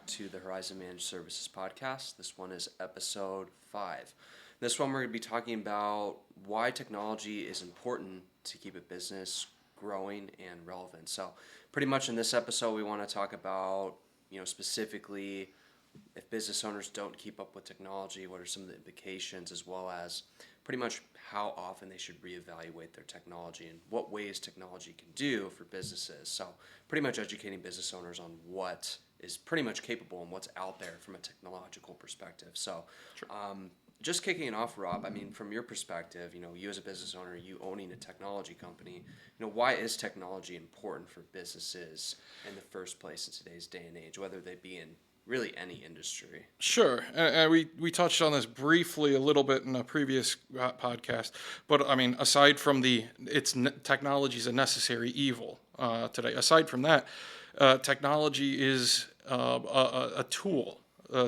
to the Horizon Managed Services podcast. This one is episode 5. This one we're going to be talking about why technology is important to keep a business growing and relevant. So pretty much in this episode we want to talk about, specifically if business owners don't keep up with technology, what are some of the implications, as well as pretty much how often they should reevaluate their technology and what ways technology can do for businesses. So pretty much educating business owners on what is pretty much capable and what's out there from a technological perspective. So Sure. Just kicking it off, Rob, I mean, from your perspective, you as a business owner, you owning a technology company, why is technology important for businesses in the first place in today's day and age, whether they be in really any industry? Sure. We touched on this briefly a little bit in a previous podcast, but I mean, aside from technology is a necessary evil today. Aside from that, technology is a tool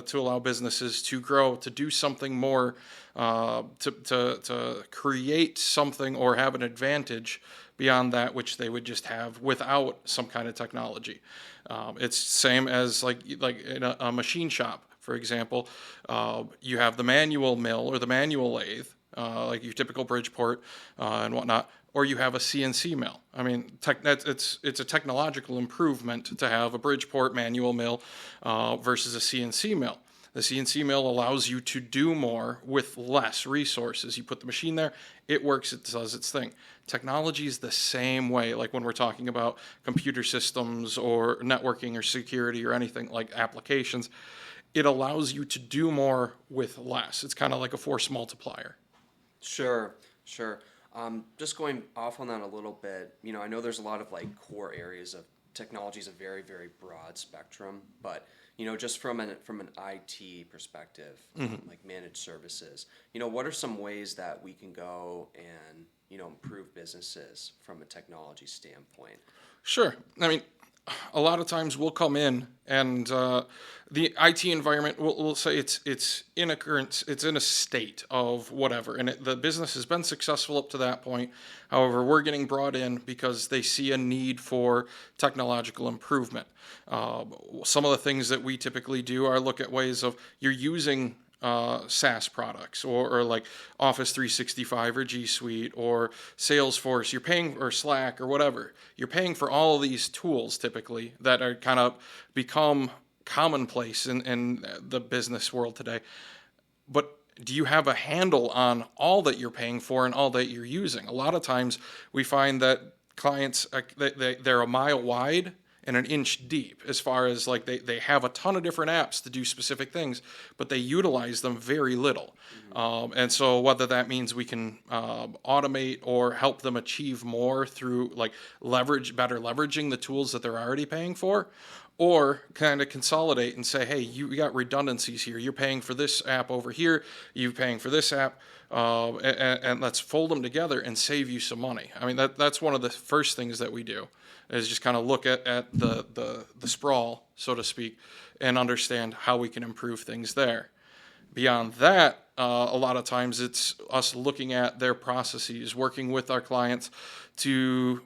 to allow businesses to grow, to do something more, to create something or have an advantage beyond that which they would just have without some kind of technology. It's same as like in a machine shop, for example. You have the manual mill or the manual lathe, like your typical Bridgeport and whatnot, or you have a CNC mill. I mean, it's a technological improvement to have a Bridgeport manual mill versus a CNC mill. The CNC mill allows you to do more with less resources. You put the machine there, it works, it does its thing. Technology is the same way, like when we're talking about computer systems or networking or security or anything like applications. It allows you to do more with less. It's kind of like a force multiplier. Sure. Just going off on that a little bit, I know there's a lot of core areas of technology is a very, very broad spectrum, but just from an IT perspective, like managed services, what are some ways that we can go and improve businesses from a technology standpoint? Sure. I mean, a lot of times we'll come in and the IT environment, we'll say it's in a state of whatever, and the business has been successful up to that point. However, we're getting brought in because they see a need for technological improvement. Some of the things that we typically do are look at ways of you're using SaaS products or like Office 365 or G Suite or Salesforce, you're paying, or Slack or whatever. You're paying for all of these tools typically that are kind of become commonplace in the business world today. But do you have a handle on all that you're paying for and all that you're using? A lot of times we find that clients, they're a mile wide and an inch deep as far as like they have a ton of different apps to do specific things, but they utilize them very little. And so whether that means we can automate or help them achieve more through like better leveraging the tools that they're already paying for, or kind of consolidate and say, hey, you got redundancies here. You're paying for this app over here. You're paying for this app. And let's fold them together and save you some money. I mean, that's one of the first things that we do is just kind of look at the sprawl, so to speak, and understand how we can improve things there. Beyond that, a lot of times it's us looking at their processes, working with our clients to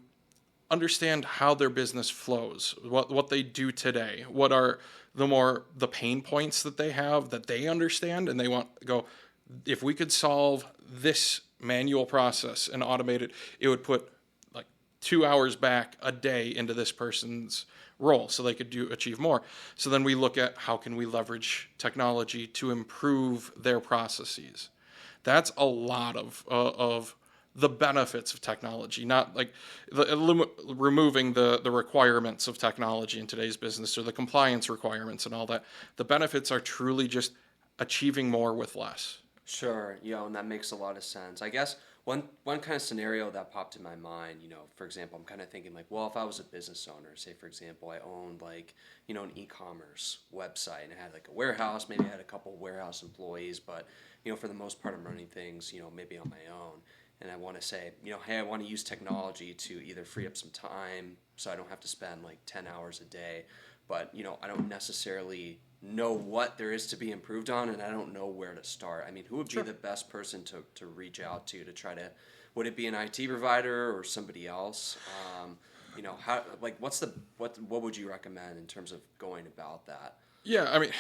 understand how their business flows, what they do today, what are the pain points that they have that they understand, and they want to go, if we could solve this manual process and automate it, it would put like 2 hours back a day into this person's role so they could achieve more. So then we look at how can we leverage technology to improve their processes. That's a lot of the benefits of technology, not like removing the requirements of technology in today's business or the compliance requirements and all that. The benefits are truly just achieving more with less. Sure, and that makes a lot of sense. I guess one kind of scenario that popped in my mind, for example, I'm kind of thinking like, well, if I was a business owner, say for example, I owned an e-commerce website and I had like a warehouse, maybe I had a couple warehouse employees, but for the most part I'm running things, maybe on my own. And I want to say, hey, I want to use technology to either free up some time so I don't have to spend like 10 hours a day, but I don't necessarily know what there is to be improved on, and I don't know where to start. I mean, who would be the best person to reach out to try to? Would it be an IT provider or somebody else? How what would you recommend in terms of going about that? Yeah, I mean,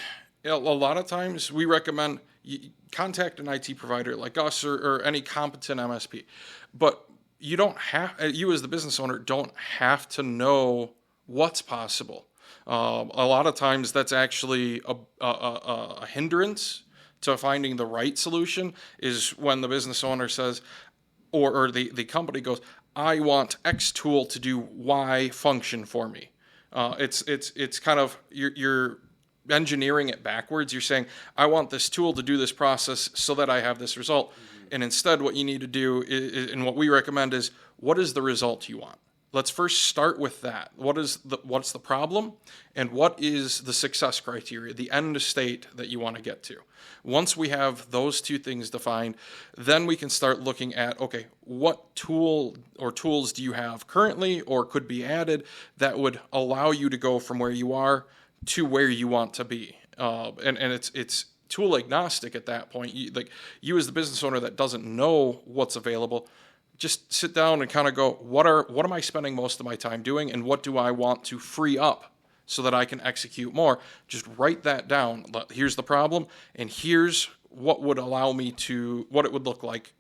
a lot of times we recommend you contact an IT provider like us or any competent MSP, but you don't have you as the business owner don't have to know what's possible. A lot of times that's actually a hindrance to finding the right solution is when the business owner says, or the company goes, I want X tool to do Y function for me. It's kind of you're engineering it backwards. You're saying, I want this tool to do this process so that I have this result. And instead, what you need to do and what we recommend is, what is the result you want? Let's first start with that. What's the problem, and what is the success criteria, the end state that you want to get to? Once we have those two things defined, then we can start looking at, okay, what tool or tools do you have currently or could be added that would allow you to go from where you are to where you want to be? And it's tool agnostic at that point. You as the business owner that doesn't know what's available, just sit down and kind of go, what am I spending most of my time doing, and what do I want to free up so that I can execute more? Just write that down. Here's the problem, and here's what would allow me to, what it would look like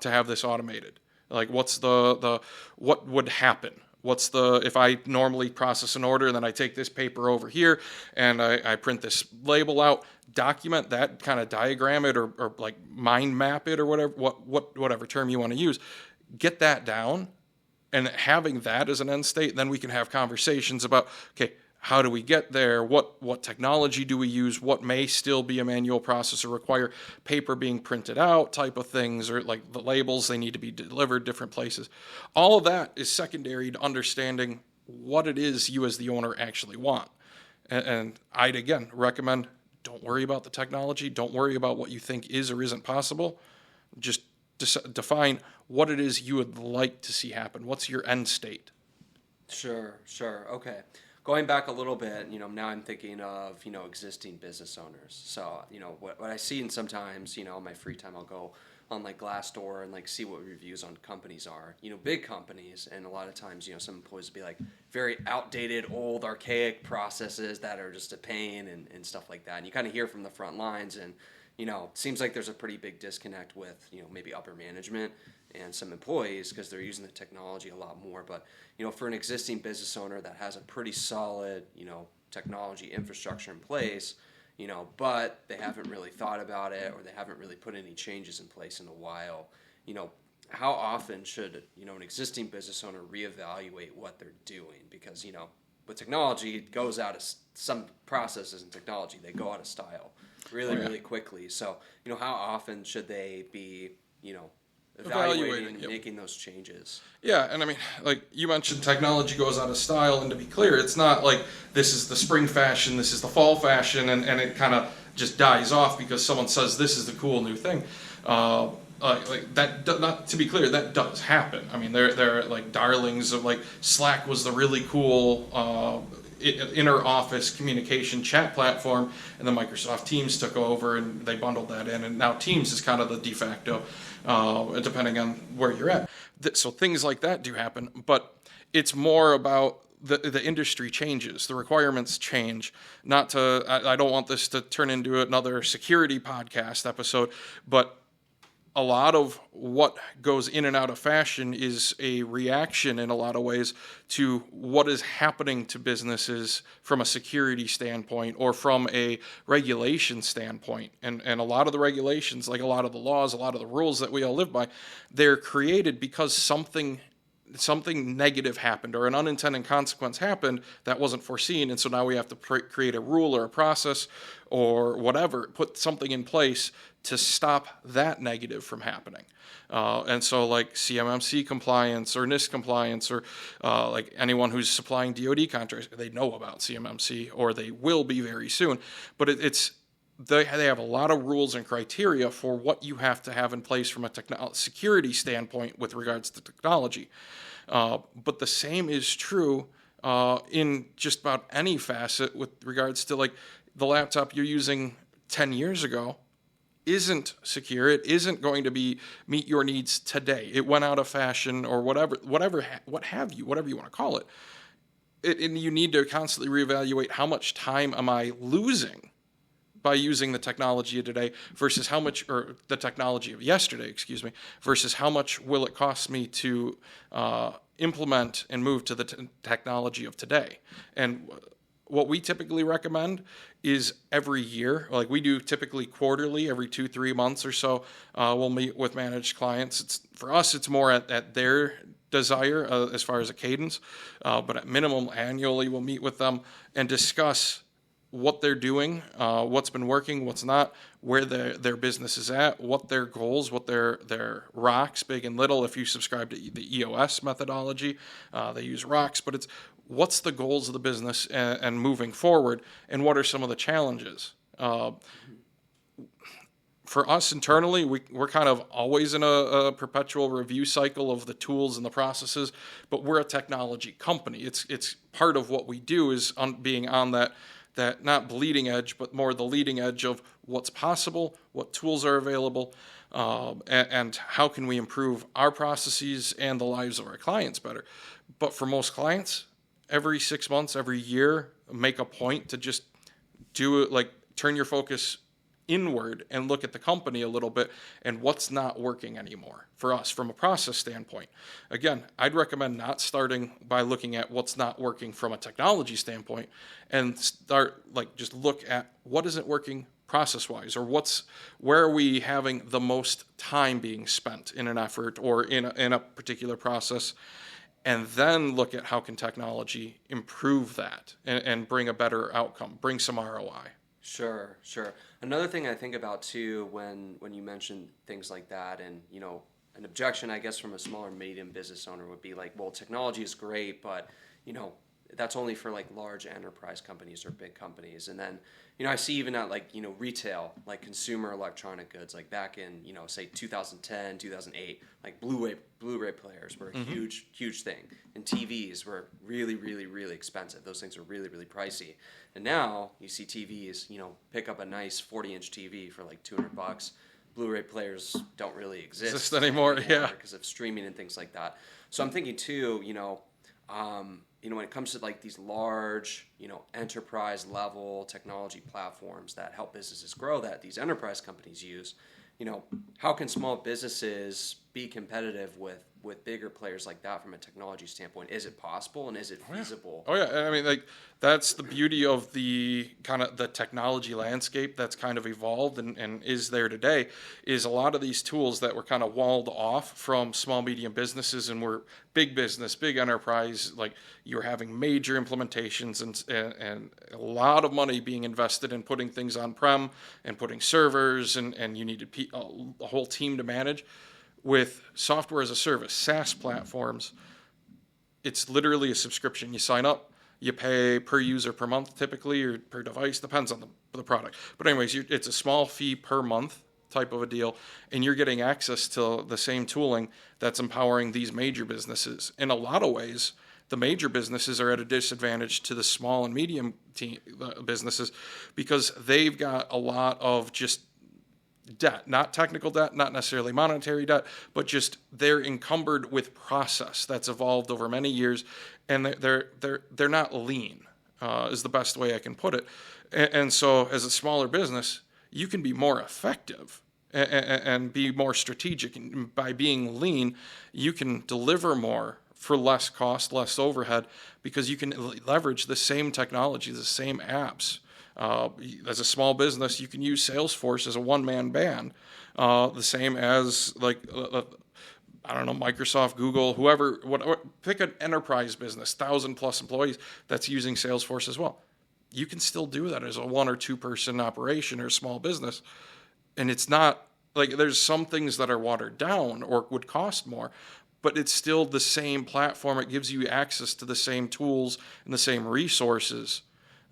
to have this automated. Like, what's what would happen? If I normally process an order and then I take this paper over here and I print this label out, document that, kind of diagram it or like mind map it or whatever term you want to use. Get that down, and having that as an end state, then we can have conversations about, okay, how do we get there? What technology do we use? What may still be a manual process or require paper being printed out type of things, or like the labels, they need to be delivered different places. All of that is secondary to understanding what it is you as the owner actually want. And I'd, again, recommend, don't worry about the technology. Don't worry about what you think is or isn't possible. Just define what it is you would like to see happen. What's your end state? Sure. Okay. Going back a little bit, now I'm thinking of, existing business owners. So, what I see, and sometimes, in my free time, I'll go on like Glassdoor and like see what reviews on companies are, big companies. And a lot of times, some employees will be like very outdated, old, archaic processes that are just a pain and stuff like that. And you kind of hear from the front lines, and, it seems like there's a pretty big disconnect with, maybe upper management and some employees because they're using the technology a lot more. But, for an existing business owner that has a pretty solid, technology infrastructure in place, but they haven't really thought about it, or they haven't really put any changes in place in a while, how often should, an existing business owner reevaluate what they're doing? Because, with technology, it goes out of, some processes in technology, they go out of style really quickly. So, how often should they be, evaluating and making those changes? Yeah, and I mean, like you mentioned, technology goes out of style, and to be clear, it's not like this is the spring fashion, this is the fall fashion, and it kind of just dies off because someone says this is the cool new thing. Like that, not to be clear, that does happen. I mean, they're like darlings of, like, Slack was the really cool inner office communication chat platform, and then Microsoft Teams took over and they bundled that in, and now Teams is kind of the de facto, depending on where you're at. So things like that do happen, but it's more about the industry changes, the requirements change. I don't want this to turn into another security podcast episode, but a lot of what goes in and out of fashion is a reaction in a lot of ways to what is happening to businesses from a security standpoint or from a regulation standpoint. And a lot of the regulations, like a lot of the laws, a lot of the rules that we all live by, they're created because something negative happened or an unintended consequence happened that wasn't foreseen. And so now we have to create a rule or a process or whatever, put something in place to stop that negative from happening. And so like CMMC compliance or NIST compliance, or like anyone who's supplying DoD contracts, they know about CMMC, or they will be very soon. But they have a lot of rules and criteria for what you have to have in place from a security standpoint with regards to technology. But the same is true in just about any facet with regards to, like, the laptop you're using 10 years ago isn't secure. It isn't going to meet your needs today. It went out of fashion or whatever you want to call it. and you need to constantly reevaluate how much time am I losing by using the technology of today versus how much, or the technology of yesterday, excuse me, versus how much will it cost me to implement and move to the technology of today. And what we typically recommend is every year, like we do typically quarterly, every 2-3 months or so, we'll meet with managed clients. For us, it's more at their desire as far as a cadence, but at minimum annually we'll meet with them and discuss what they're doing, what's been working, what's not, where their business is at, what their goals, what their rocks, big and little. If you subscribe to the EOS methodology, they use rocks, but it's what's the goals of the business and moving forward, and what are some of the challenges. For us internally, we're kind of always in a perpetual review cycle of the tools and the processes, but we're a technology company. It's part of what we do is being on that not bleeding edge, but more the leading edge of what's possible, what tools are available, and how can we improve our processes and the lives of our clients better. But for most clients, every 6 months, every year, make a point to just do it, like turn your focus inward and look at the company a little bit and what's not working anymore for us from a process standpoint. Again, I'd recommend not starting by looking at what's not working from a technology standpoint and start just look at what isn't working process-wise, or where are we having the most time being spent in an effort or in a particular process, and then look at how can technology improve that and bring a better outcome, bring some ROI. Sure. Another thing I think about too when you mention things like that, and an objection I guess from a small or medium business owner would be like, well, technology is great, but that's only for like large enterprise companies or big companies. And then I see even at retail, like consumer electronic goods, like back in say 2010, 2008, like Blu-ray players were a huge thing, and TVs were really, really, really expensive. Those things are really, really pricey. And now you see TVs, pick up a nice 40-inch TV for like $200. Blu-ray players don't really exist anymore, yeah, because of streaming and things like that. So I'm thinking too, when it comes to like these large, enterprise level technology platforms that help businesses grow, that these enterprise companies use, how can small businesses be competitive with bigger players like that from a technology standpoint? Is it possible, and is it feasible? Oh yeah, I mean, that's the beauty of the kind of the technology landscape that's kind of evolved and is there today, is a lot of these tools that were kind of walled off from small medium businesses and were big business, big enterprise, like you're having major implementations and a lot of money being invested in putting things on-prem and putting servers and you needed a whole team to manage. With software as a service, SaaS platforms, it's literally a subscription. You sign up, you pay per user per month typically, or per device, depends on the product. But anyways, it's a small fee per month type of a deal, and you're getting access to the same tooling that's empowering these major businesses. In a lot of ways, the major businesses are at a disadvantage to the small and medium businesses because they've got a lot of just debt, not technical debt, not necessarily monetary debt, but just they're encumbered with process that's evolved over many years, and they're not lean, is the best way I can put it. And so, as a smaller business, you can be more effective and be more strategic. And by being lean, you can deliver more for less cost, less overhead, because you can leverage the same technology, the same apps. As a small business, you can use Salesforce as a one-man band, the same as I don't know, Microsoft, Google, whoever, whatever. Pick an enterprise business, 1,000+ employees that's using Salesforce as well. You can still do that as a 1 or 2 person operation or a small business, and it's not like there's some things that are watered down or would cost more, but it's still the same platform. It gives you access to the same tools and the same resources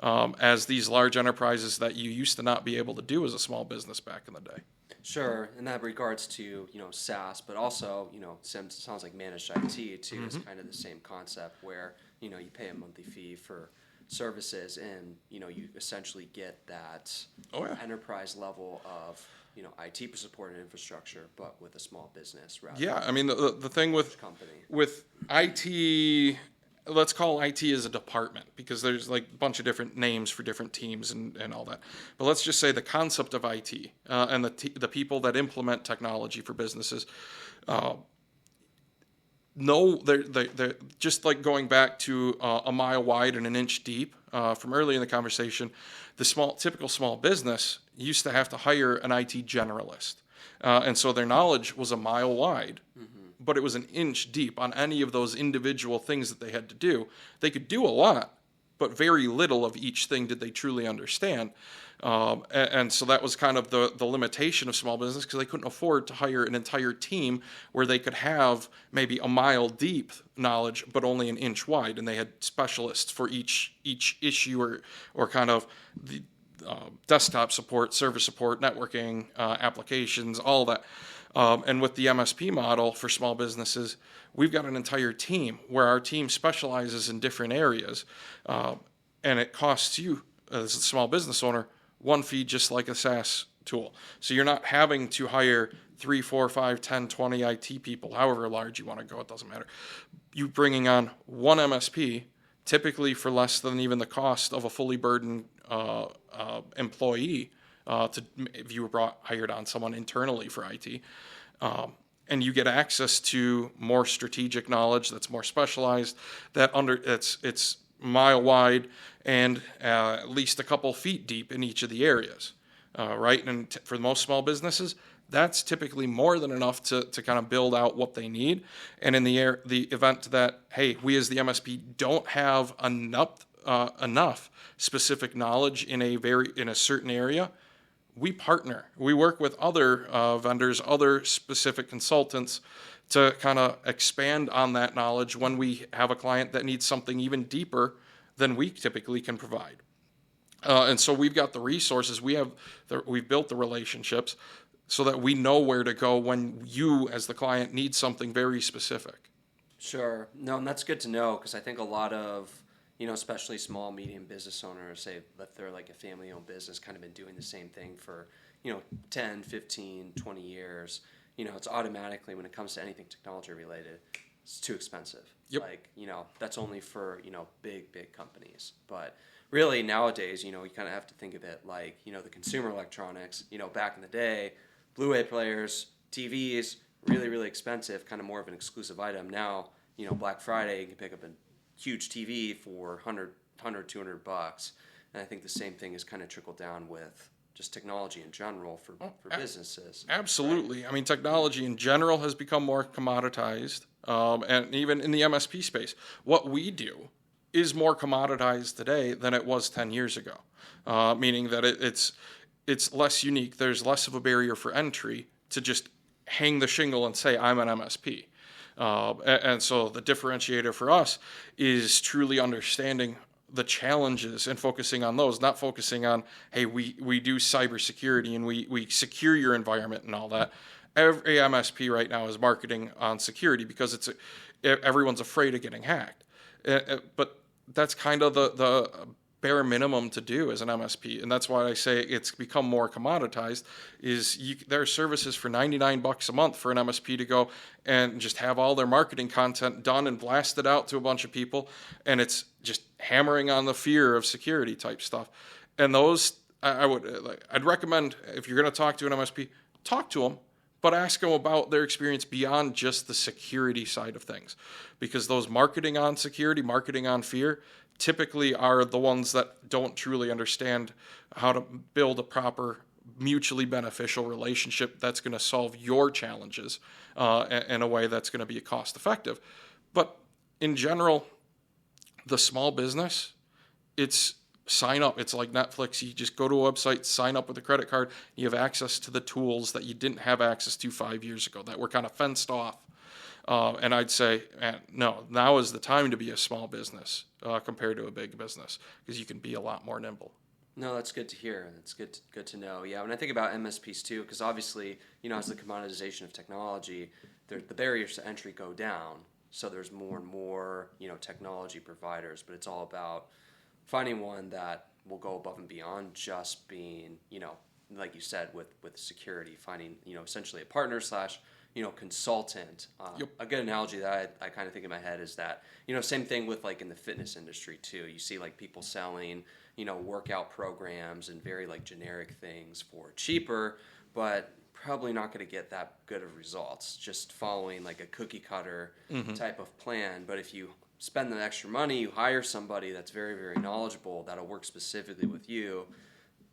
as these large enterprises that you used to not be able to do as a small business back in the day. Sure, in that regards to SaaS, but also sounds like managed IT too is kind of the same concept where you pay a monthly fee for services and you essentially get that enterprise level of IT support and infrastructure, but with a small business rather. Yeah, I mean the thing with company. with IT, let's call IT as a department, because there's like a bunch of different names for different teams and all that. But let's just say the concept of IT, and the people that implement technology for businesses. No, they're just like going back to a mile wide and an inch deep from early in the conversation. The typical small business used to have to hire an IT generalist, and so their knowledge was a mile wide, but it was an inch deep on any of those individual things that they had to do. They could do a lot, but very little of each thing did they truly understand. And so that was kind of the limitation of small business, because they couldn't afford to hire an entire team where they could have maybe a mile deep knowledge, but only an inch wide. And they had specialists for each issue or kind of the desktop support, server support, networking, applications, all that. And with the MSP model for small businesses, we've got an entire team where our team specializes in different areas. And it costs you, as a small business owner, one fee, just like a SaaS tool. So you're not having to hire 3, 4, 5, 10, 20 IT people, however large you want to go, it doesn't matter. You bringing on one MSP, typically for less than even the cost of a fully burdened employee, if you were hired on someone internally for IT. And you get access to more strategic knowledge that's more specialized, it's mile wide and at least a couple feet deep in each of the areas, right? And for most small businesses, that's typically more than enough to kind of build out what they need. And in the event that, hey, we as the MSP don't have enough specific knowledge in a certain area, we partner. We work with other vendors, other specific consultants to kind of expand on that knowledge when we have a client that needs something even deeper than we typically can provide. And so we've got the resources, we've built the relationships so that we know where to go when you, as the client, need something very specific. Sure. No, and that's good to know, because I think a lot of, especially small, medium business owners, say that they're like a family-owned business, kind of been doing the same thing for, 10, 15, 20 years. It's automatically, when it comes to anything technology related, it's too expensive. Yep. Like, that's only for, big companies. But really nowadays, you kind of have to think of it like, the consumer electronics, back in the day, Blu-ray players, TVs, really, really expensive, kind of more of an exclusive item. Now, Black Friday, you can pick up a huge TV for $100, $200. And I think the same thing is kind of trickled down with just technology in general for businesses. Absolutely. Right? I mean, technology in general has become more commoditized, and even in the MSP space. What we do is more commoditized today than it was 10 years ago, meaning that it's less unique. There's less of a barrier for entry to just hang the shingle and say, I'm an MSP. And so the differentiator for us is truly understanding the challenges and focusing on those, not focusing on, hey, we do cybersecurity and we secure your environment and all that. Every MSP right now is marketing on security because everyone's afraid of getting hacked. But that's kind of the bare minimum to do as an MSP, and that's why I say it's become more commoditized. There are services for $99 a month for an MSP to go and just have all their marketing content done and blasted out to a bunch of people, and it's just hammering on the fear of security type stuff. And those, I'd recommend, if you're going to talk to an MSP, talk to them, but ask them about their experience beyond just the security side of things, because those marketing on security, marketing on fear, typically are the ones that don't truly understand how to build a proper, mutually beneficial relationship that's going to solve your challenges in a way that's going to be cost effective. But in general, the small business, it's sign up. It's like Netflix. You just go to a website, sign up with a credit card. You have access to the tools that you didn't have access to 5 years ago that were kind of fenced off. And I'd say, no, now is the time to be a small business compared to a big business, because you can be a lot more nimble. No, that's good to hear. That's good to know. Yeah, when I think about MSPs too, because obviously, as the commoditization of technology, the barriers to entry go down. So there's more and more, technology providers, but it's all about finding one that will go above and beyond just being, like you said, with security, finding, essentially a partner / consultant. Yep. A good analogy that I kind of think in my head is that, same thing with like in the fitness industry too. You see like people selling, workout programs and very like generic things for cheaper, but probably not going to get that good of results just following like a cookie cutter type of plan. But if you spend the extra money, you hire somebody that's very, very knowledgeable that'll work specifically with you,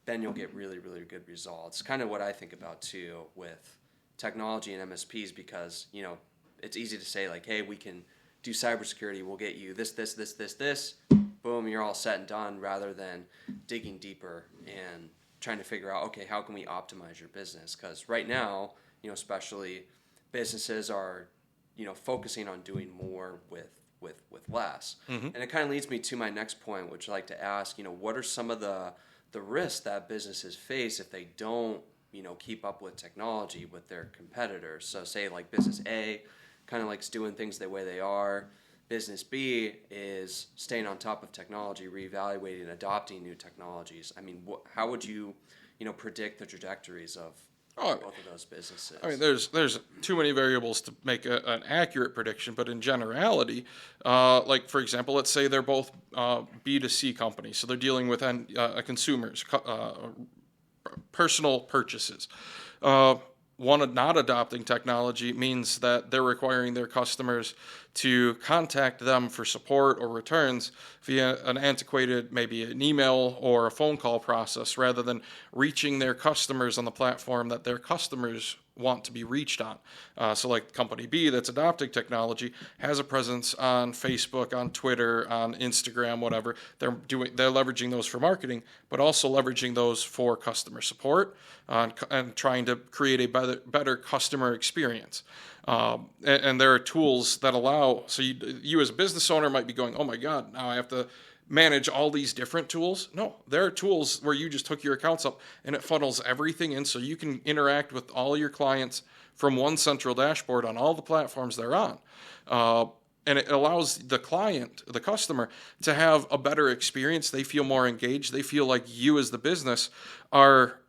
then you'll get really, really good results. Kind of what I think about too with technology and MSPs, because it's easy to say like, hey, we can do cybersecurity, we'll get you this, boom, you're all set and done, rather than digging deeper and trying to figure out, okay, how can we optimize your business? Because right now, especially businesses are focusing on doing more with less. And it kind of leads me to my next point, which I like to ask, what are some of the risks that businesses face if they don't keep up with technology with their competitors? So say like business A kind of likes doing things the way they are. Business B is staying on top of technology, reevaluating, adopting new technologies. I mean, how would you, predict the trajectories of both of those businesses? I mean, there's too many variables to make an accurate prediction, but in generality, like for example, let's say they're both B2C companies, so they're dealing with consumers, personal purchases. One, not adopting technology means that they're requiring their customers to contact them for support or returns via an antiquated, maybe an email or a phone call process, rather than reaching their customers on the platform that their customers want to be reached on. So like company B that's adopting technology has a presence on Facebook, on Twitter, on Instagram, whatever. They're leveraging those for marketing, but also leveraging those for customer support and trying to create a better customer experience. And there are tools that allow, so you as a business owner might be going, oh my God, now I have to manage all these different tools. No, there are tools where you just hook your accounts up and it funnels everything in so you can interact with all your clients from one central dashboard on all the platforms they're on. And it allows the client, the customer, to have a better experience. They feel more engaged. They feel like you as the business are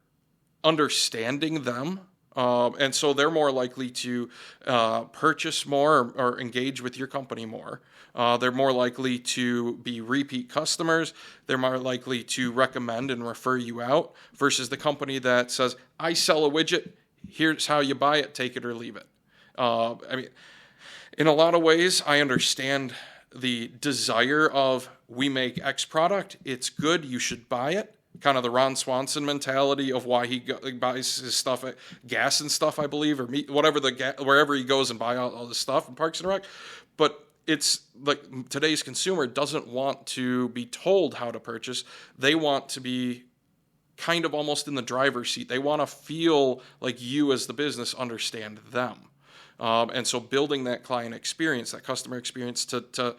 understanding them. And so they're more likely to purchase more or engage with your company more. They're more likely to be repeat customers. They're more likely to recommend and refer you out versus the company that says, I sell a widget, here's how you buy it, take it or leave it. I mean, in a lot of ways, I understand the desire of we make X product, it's good, you should buy it. Kind of the Ron Swanson mentality of why he buys his stuff at Gas and Stuff, I believe, or whatever wherever he goes and buy all this stuff in Parks and Rec. But it's like today's consumer doesn't want to be told how to purchase. They want to be kind of almost in the driver's seat. They want to feel like you as the business understand them. And so building that client experience, that customer experience to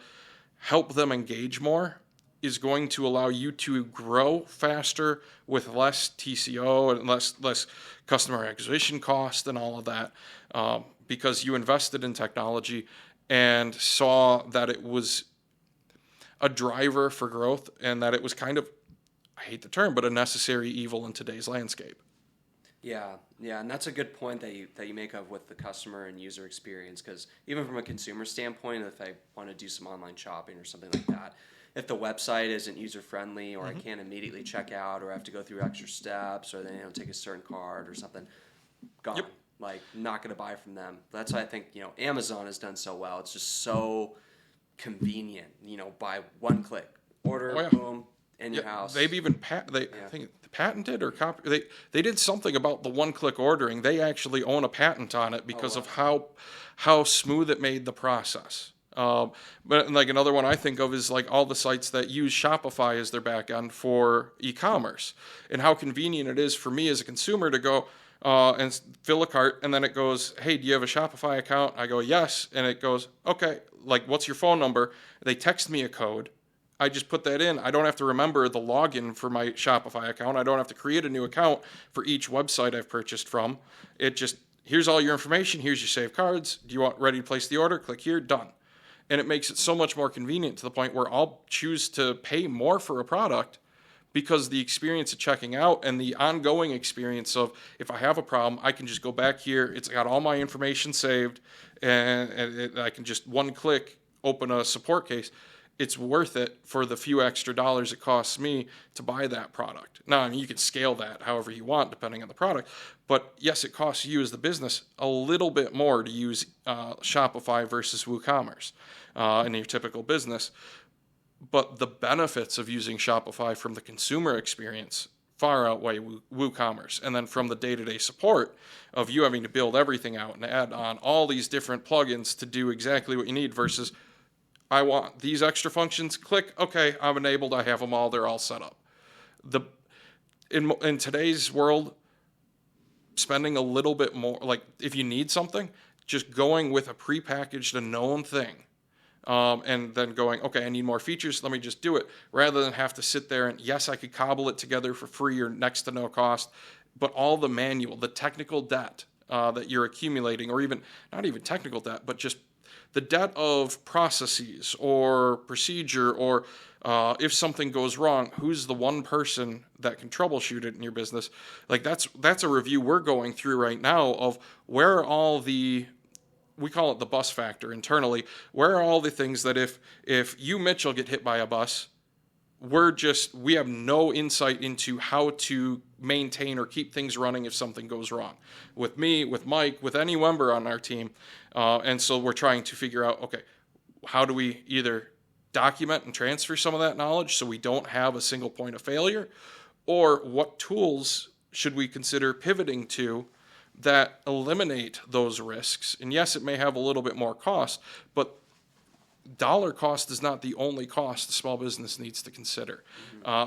help them engage more is going to allow you to grow faster with less TCO and less customer acquisition cost and all of that, because you invested in technology and saw that it was a driver for growth and that it was kind of, I hate the term, but a necessary evil in today's landscape. Yeah, and that's a good point that you make of with the customer and user experience, because even from a consumer standpoint, if I want to do some online shopping or something like that, if the website isn't user-friendly or I can't immediately check out or I have to go through extra steps or they don't take a certain card or something, gone. Yep. Like, not going to buy from them. That's why I think, Amazon has done so well. It's just so convenient, by one click. Order, boom, in your house. They've even I think patented or they did something about the one-click ordering. They actually own a patent on it because of how smooth it made the process. But like another one I think of is like all the sites that use Shopify as their backend for e-commerce, and how convenient it is for me as a consumer to go and fill a cart, and then it goes, hey, do you have a Shopify account? I go, yes, and it goes, okay, like what's your phone number? They text me a code. I just put that in. I don't have to remember the login for my Shopify account. I don't have to create a new account for each website I've purchased from. It just, here's all your information. Here's your saved cards. Do you want ready to place the order? Click here, done. And it makes it so much more convenient to the point where I'll choose to pay more for a product because the experience of checking out and the ongoing experience of, if I have a problem, I can just go back here. It's got all my information saved, and I can just one click open a support case. It's worth it for the few extra dollars it costs me to buy that product. Now, I mean, you can scale that however you want depending on the product, but yes, it costs you as the business a little bit more to use Shopify versus WooCommerce in your typical business. But the benefits of using Shopify from the consumer experience far outweigh WooCommerce. And then from the day-to-day support of you having to build everything out and add on all these different plugins to do exactly what you need versus, I want these extra functions, click, okay, I'm enabled, I have them all, they're all set up. In today's world, spending a little bit more, like if you need something, just going with a prepackaged, a known thing, and then going, okay, I need more features, let me just do it, rather than have to sit there and, yes, I could cobble it together for free or next to no cost, but all the manual, the technical debt that you're accumulating, or even, not even technical debt, but just the debt of processes or procedure, or if something goes wrong, who's the one person that can troubleshoot it in your business? Like that's a review we're going through right now of where are all the, we call it the bus factor internally, where are all the things that if you, Mitchell, get hit by a bus, we have no insight into how to maintain or keep things running if something goes wrong. With me, with Mike, with any member on our team. And so we're trying to figure out, okay, how do we either document and transfer some of that knowledge so we don't have a single point of failure, or what tools should we consider pivoting to that eliminate those risks? And yes, it may have a little bit more cost, but dollar cost is not the only cost the small business needs to consider.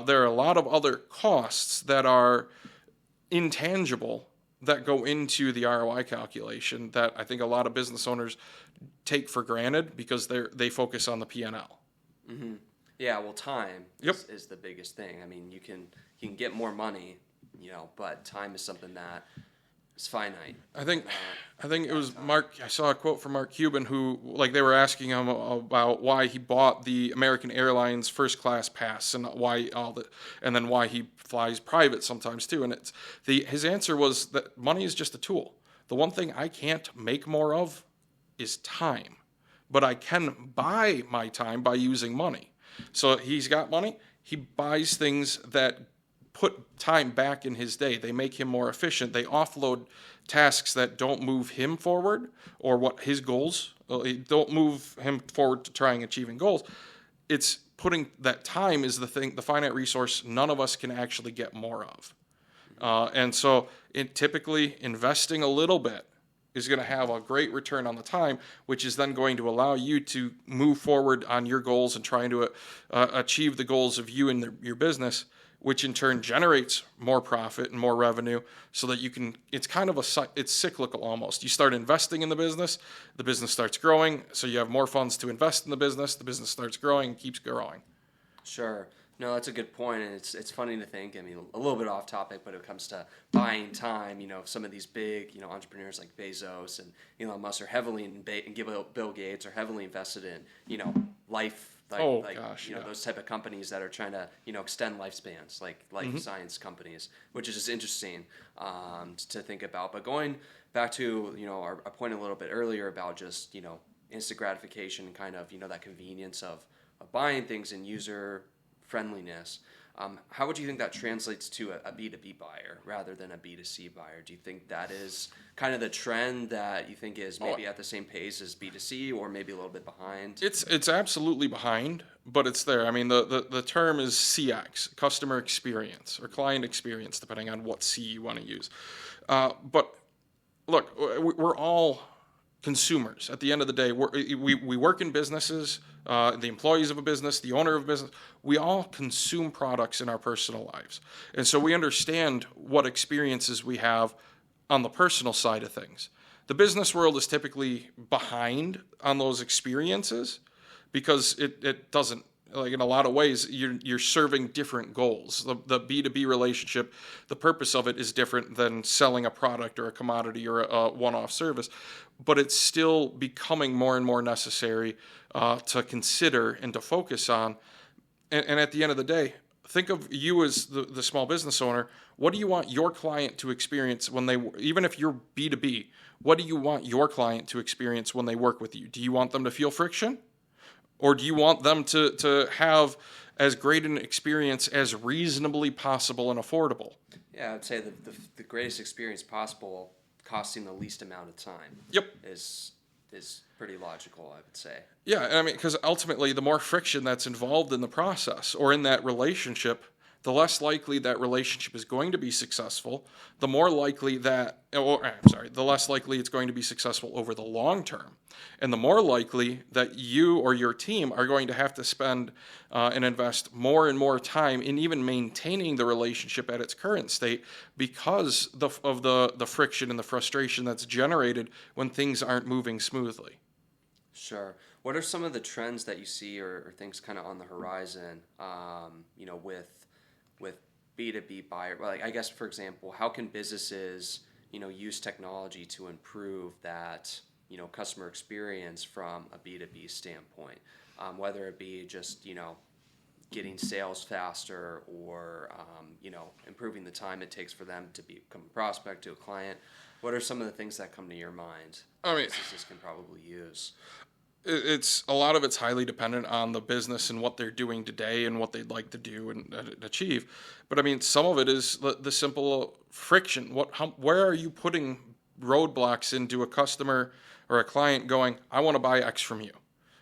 There are a lot of other costs that are intangible that go into the ROI calculation that I think a lot of business owners take for granted because they focus on the P&L. Mm-hmm. Yeah, well, time is the biggest thing. I mean, you can get more money, but time is something that is finite. I think it was Mark. I saw a quote from Mark Cuban who, they were asking him about why he bought the American Airlines first class pass and and then why he flies private sometimes too. And his answer was that money is just a tool. The one thing I can't make more of is time, but I can buy my time by using money. So he's got money. He buys things that put time back in his day. They make him more efficient. They offload tasks that don't move him forward or what his goals, don't move him forward to trying achieving goals. It's putting that time is the thing, the finite resource none of us can actually get more of. And so typically investing a little bit is going to have a great return on the time, which is then going to allow you to move forward on your goals and trying to achieve the goals of you and your business, which in turn generates more profit and more revenue so that you can, it's kind of it's cyclical almost. You start investing in the business starts growing, so you have more funds to invest in the business starts growing and keeps growing. Sure. No, that's a good point, and it's funny to think. I mean, a little bit off topic, but when it comes to buying time, some of these big, entrepreneurs like Bezos and Elon Musk are heavily Bill Gates are heavily invested in, life. Those type of companies that are trying to, extend lifespans, like life science companies, which is just interesting to think about. But going back to, our point a little bit earlier about just, instant gratification, kind of, that convenience of buying things and user friendliness. How would you think that translates to a B2B buyer rather than a B2C buyer? Do you think that is kind of the trend that you think is maybe at the same pace as B2C or maybe a little bit behind? It's absolutely behind, but it's there. I mean, the term is CX, customer experience, or client experience, depending on what C you want to use. But look, we're all consumers. At the end of the day, we work in businesses, the employees of a business, the owner of a business, we all consume products in our personal lives. And so we understand what experiences we have on the personal side of things. The business world is typically behind on those experiences because it doesn't, in a lot of ways, you're serving different goals. The B2B relationship, the purpose of it is different than selling a product or a commodity or a one-off service, but it's still becoming more and more necessary to consider and to focus on. And at the end of the day, think of you as the small business owner. What do you want your client to experience when they, even if you're B2B, what do you want your client to experience when they work with you? Do you want them to feel friction? Or do you want them to have as great an experience as reasonably possible and affordable? Yeah, I'd say the greatest experience possible, costing the least amount of time. Yep. Is pretty logical, I would say. Yeah, I mean, because ultimately, the more friction that's involved in the process or in that relationship, the less likely that relationship is going to be successful. The more likely that, or I'm sorry, the less likely it's going to be successful over the long term, and the more likely that you or your team are going to have to spend and invest more and more time in even maintaining the relationship at its current state because of the friction and the frustration that's generated when things aren't moving smoothly. Sure. What are some of the trends that you see or things kind of on the horizon, with B2B buyer? Like, I guess, for example, how can businesses, use technology to improve that, customer experience from a B2B standpoint? Whether it be just, getting sales faster or, improving the time it takes for them to become a prospect to a client. What are some of the things that come to your mind I mean, businesses can probably use? it's a lot of it's highly dependent on the business and what they're doing today and what they'd like to do and achieve. But I mean, some of it is the simple friction. Where are you putting roadblocks into a customer or a client going, I want to buy X from you?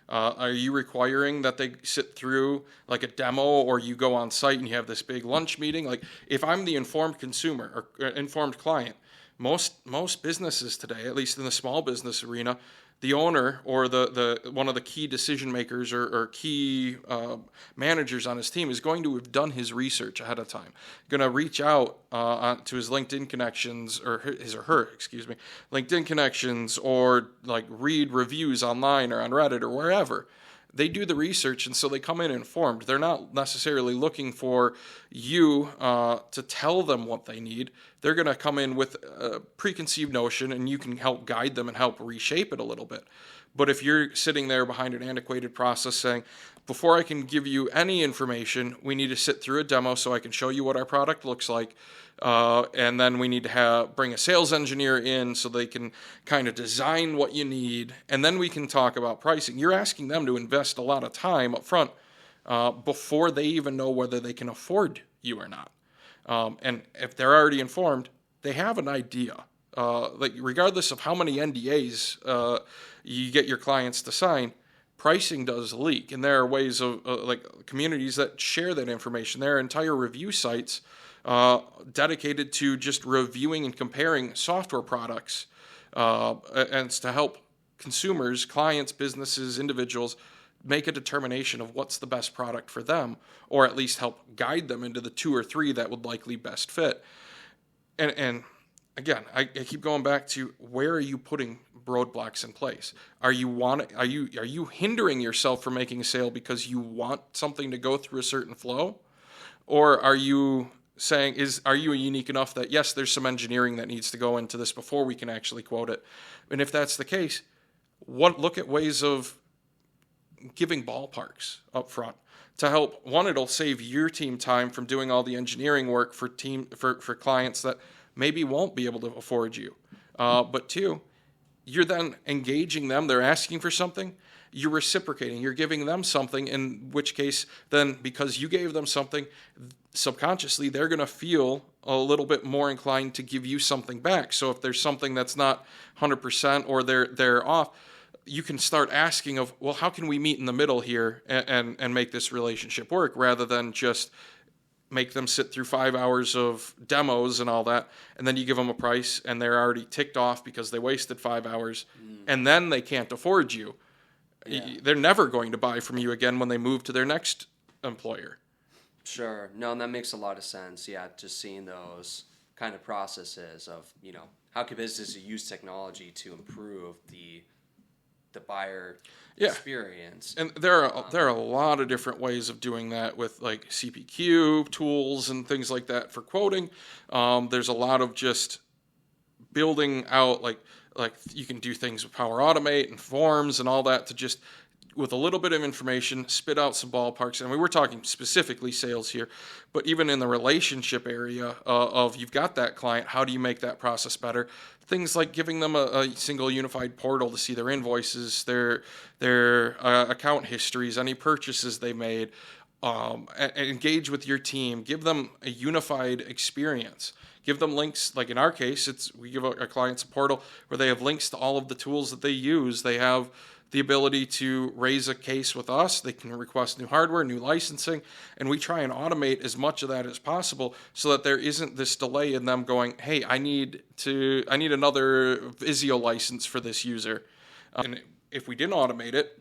Are you requiring that they sit through like a demo, or you go on site and you have this big lunch meeting? Like, if I'm the informed consumer or informed client, most businesses today, at least in the small business arena, the owner or the one of the key decision makers or key managers on his team is going to have done his research ahead of time. Going to reach out to his LinkedIn connections or his or her, LinkedIn connections, or like read reviews online or on Reddit or wherever. They do the research, and so they come in informed. They're not necessarily looking for you to tell them what they need. They're going to come in with a preconceived notion, and you can help guide them and help reshape it a little bit. But if you're sitting there behind an antiquated process saying, before I can give you any information, we need to sit through a demo so I can show you what our product looks like. And then we need to bring a sales engineer in so they can kind of design what you need. And then we can talk about pricing. You're asking them to invest a lot of time up front before they even know whether they can afford you or not. And if they're already informed, they have an idea. Like, regardless of how many NDAs you get your clients to sign, pricing does leak. And there are ways of like communities that share that information. There are entire review sites dedicated to just reviewing and comparing software products, and it's to help consumers, clients, businesses, individuals make a determination of what's the best product for them, or at least help guide them into the 2 or 3 that would likely best fit. And again, I keep going back to, where are you putting roadblocks in place? Are you hindering yourself from making a sale because you want something to go through a certain flow, or are you saying, are you unique enough that yes, there's some engineering that needs to go into this before we can actually quote it? And if that's the case, look at ways of giving ballparks up front to help. One, it'll save your team time from doing all the engineering work for clients that maybe won't be able to afford you. But 2, you're then engaging them. They're asking for something. You're reciprocating. You're giving them something, in which case, then, because you gave them something, subconsciously, they're going to feel a little bit more inclined to give you something back. So if there's something that's not 100% or they're off, you can start asking of, well, how can we meet in the middle here and make this relationship work, rather than just make them sit through 5 hours of demos and all that, and then you give them a price and they're already ticked off because they wasted 5 hours, and then they can't afford you. Yeah. They're never going to buy from you again when they move to their next employer. Sure. No, and that makes a lot of sense. Yeah, just seeing those kind of processes of, how can businesses use technology to improve the buyer experience. And there are a lot of different ways of doing that with like CPQ tools and things like that for quoting. There's a lot of just building out like you can do things with Power Automate and forms and all that to just with a little bit of information, spit out some ballparks. I mean, we're talking specifically sales here, but even in the relationship area of you've got that client, how do you make that process better? Things like giving them a single unified portal to see their invoices, their account histories, any purchases they made. Engage with your team. Give them a unified experience. Give them links. Like in our case, we give our clients a portal where they have links to all of the tools that they use. They have the ability to raise a case with us. They can request new hardware, new licensing, and we try and automate as much of that as possible so that there isn't this delay in them going, hey, I need another Visio license for this user. And if we didn't automate it,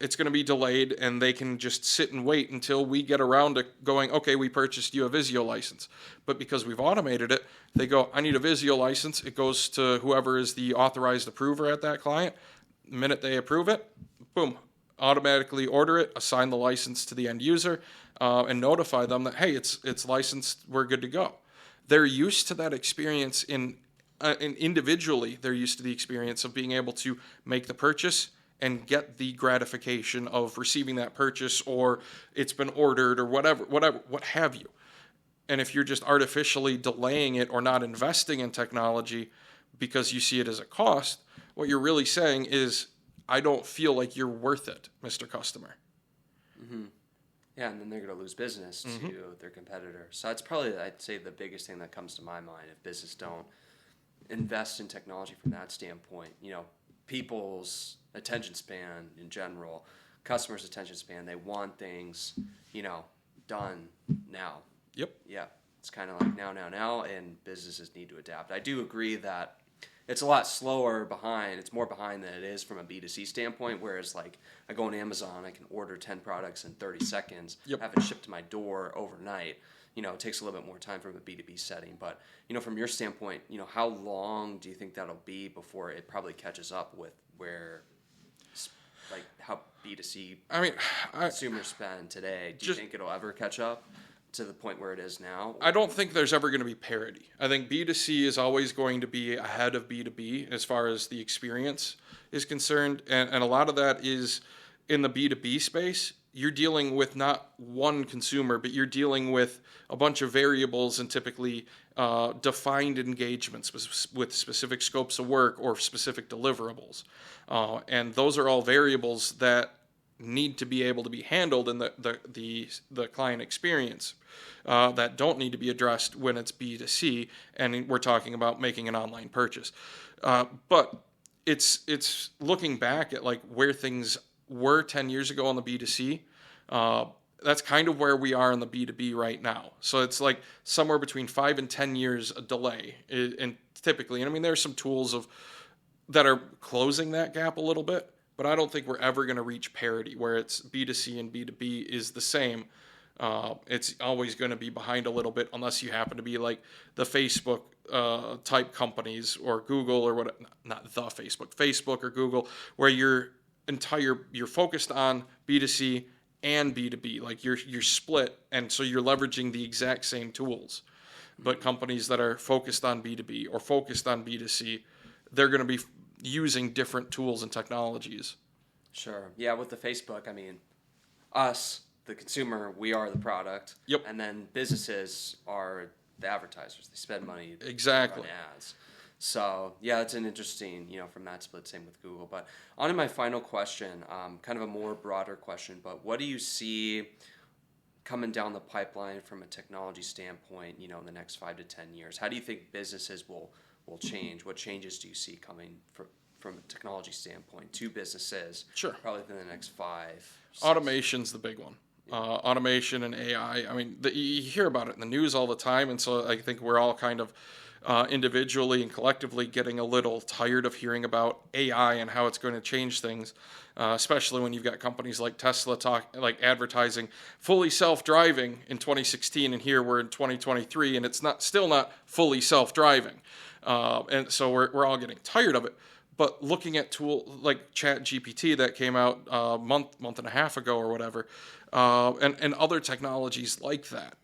it's going to be delayed, and they can just sit and wait until we get around to going, okay, we purchased you a Visio license. But because we've automated it, they go, I need a Visio license. It goes to whoever is the authorized approver at that client. The minute they approve it, boom, automatically order it, assign the license to the end user, and notify them that, hey, it's licensed, we're good to go. They're used to that experience and individually, they're used to the experience of being able to make the purchase and get the gratification of receiving that purchase, or it's been ordered, or whatever, what have you. And if you're just artificially delaying it or not investing in technology because you see it as a cost, what you're really saying is, I don't feel like you're worth it, Mr. Customer. Mm-hmm. Yeah, and then they're going to lose business to their competitor. So that's probably, I'd say, the biggest thing that comes to my mind if business don't invest in technology from that standpoint. People's attention span in general, customers' attention span, they want things, done now. Yep. Yeah, it's kind of like now, and businesses need to adapt. I do agree that it's a lot slower behind. It's more behind than it is from a B2C standpoint, whereas like I go on Amazon, I can order 10 products in 30 seconds, have it shipped to my door overnight. It takes a little bit more time from a B2B setting. But, from your standpoint, how long do you think that'll be before it probably catches up with where, like, how B2C consumers spend today? Do you think it'll ever catch up to the point where it is now? I don't think there's ever going to be parity. I think B2C is always going to be ahead of B2B as far as the experience is concerned. And a lot of that is in the B2B space. You're dealing with not one consumer, but you're dealing with a bunch of variables and typically defined engagements with specific scopes of work or specific deliverables. And those are all variables that need to be able to be handled in the client experience that don't need to be addressed when it's B2C, and we're talking about making an online purchase. But it's looking back at like where things were 10 years ago on the B2C. That's kind of where we are in the B2B right now. So it's like somewhere between 5 and 10 years a delay. And typically, and I mean, there's some tools that are closing that gap a little bit, but I don't think we're ever going to reach parity where it's B2C and B2B is the same. It's always going to be behind a little bit unless you happen to be like the Facebook type companies or Google or what, not the Facebook or Google, where you're focused on B2C and B2B, like you're split, and so you're leveraging the exact same tools. But companies that are focused on B2B or focused on B2C, they're going to be using different tools and technologies. Sure. Yeah, with the Facebook, I mean, us, the consumer, we are the product. Yep. And then businesses are the advertisers. They spend money exactly on ads. So, yeah, it's an interesting, from that split, same with Google. But on to my final question, kind of a more broader question, but what do you see coming down the pipeline from a technology standpoint, in the next 5 to 10 years? How do you think businesses will change? What changes do you see coming from a technology standpoint to businesses? Sure. Probably within the next 5, 6. Automation's the big one. Automation and AI. I mean, you hear about it in the news all the time, and so I think we're all kind of individually and collectively getting a little tired of hearing about AI and how it's going to change things, especially when you've got companies like Tesla advertising fully self-driving in 2016, and here we're in 2023, and it's still not fully self-driving, and so we're all getting tired of it. But looking at tools like ChatGPT that came out a month and a half ago or whatever, and other technologies like that,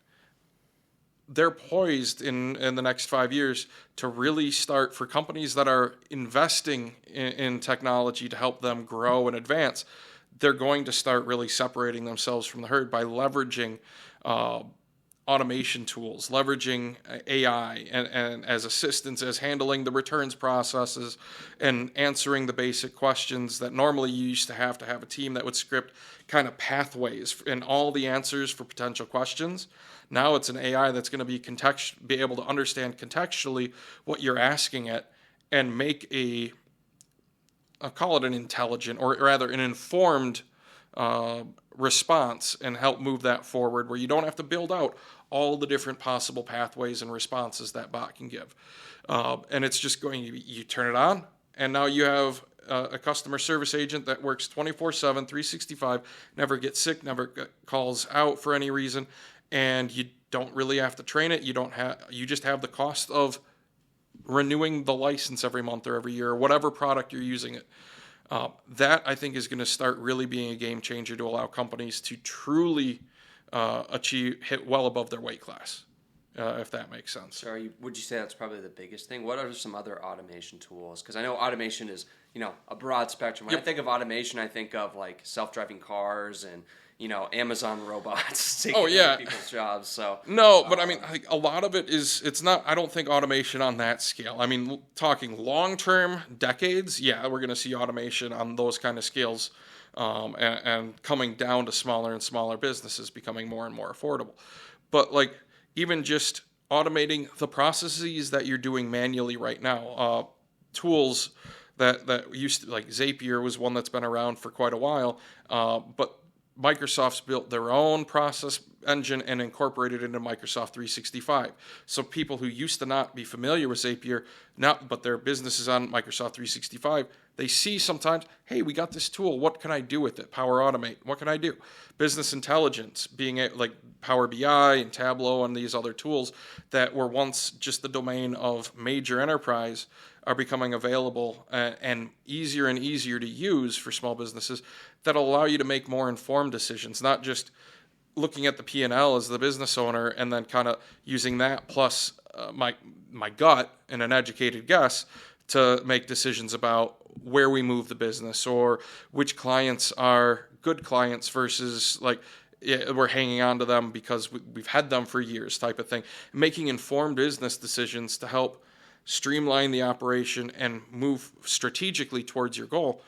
they're poised in the next 5 years to really start, for companies that are investing in technology to help them grow and advance, they're going to start really separating themselves from the herd by leveraging automation tools, leveraging AI and as assistants, as handling the returns processes and answering the basic questions that normally you used to have a team that would script kind of pathways and all the answers for potential questions. Now it's an AI that's going to be able to understand contextually what you're asking it and make I'll call it an intelligent, or rather an informed response, and help move that forward, where you don't have to build out all the different possible pathways and responses that bot can give. And it's just you turn it on, and now you have a customer service agent that works 24/7, 365, never gets sick, never calls out for any reason, and you don't really have to train it. You just have the cost of renewing the license every month or every year, or whatever product you're using it. That, I think, is going to start really being a game changer to allow companies to truly hit well above their weight class, if that makes sense. So would you say that's probably the biggest thing? What are some other automation tools? Because I know automation is, a broad spectrum. When I think of automation, I think of like self-driving cars and, Amazon robots taking over people's jobs. So no, but I mean, like, a lot of it it's not. I don't think automation on that scale. I mean, talking long-term, decades, we're going to see automation on those kind of scales, and coming down to smaller and smaller businesses, becoming more and more affordable. But like, even just automating the processes that you're doing manually right now, tools that used to, like Zapier was one that's been around for quite a while, but Microsoft's built their own process engine and incorporated it into Microsoft 365. So people who used to not be familiar with Zapier, but their business is on Microsoft 365, they see sometimes, hey, we got this tool. What can I do with it? Power Automate. What can I do? Business intelligence, like Power BI and Tableau and these other tools that were once just the domain of major enterprise, are becoming available and easier to use for small businesses that allow you to make more informed decisions, not just looking at the P&L as the business owner and then kind of using that plus my gut and an educated guess to make decisions about where we move the business, or which clients are good clients versus like we're hanging on to them because we've had them for years type of thing. Making informed business decisions to help streamline the operation and move strategically towards your goal.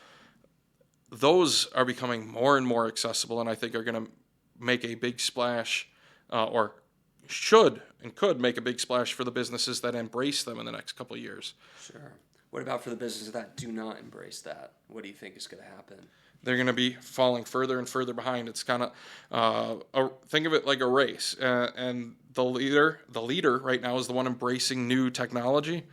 Those are becoming more and more accessible, and I think are going to make a big splash, or should and could make a big splash for the businesses that embrace them in the next couple of years. Sure. What about for the businesses that do not embrace that? What do you think is going to happen? They're going to be falling further and further behind. It's kind of think of it like a race, and the leader right now is the one embracing new technology,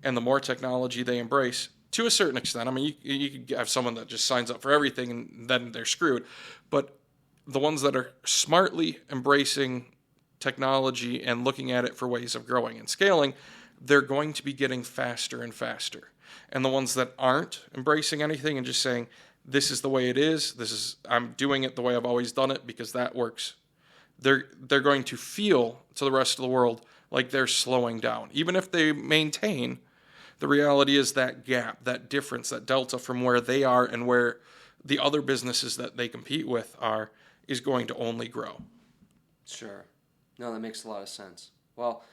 and the more technology they embrace, to a certain extent. I mean, you could have someone that just signs up for everything and then they're screwed, but the ones that are smartly embracing technology and looking at it for ways of growing and scaling, they're going to be getting faster and faster. And the ones that aren't embracing anything and just saying, this is the way it is, I'm doing it the way I've always done it because that works, they're going to feel to the rest of the world like they're slowing down. Even if they maintain, the reality is that gap, that difference, that delta from where they are and where the other businesses that they compete with are, is going to only grow. Sure. No, that makes a lot of sense. Well,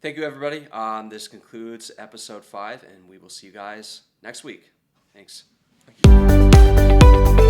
thank you, everybody. This concludes episode 5, and we will see you guys next week. Thanks. Thank you.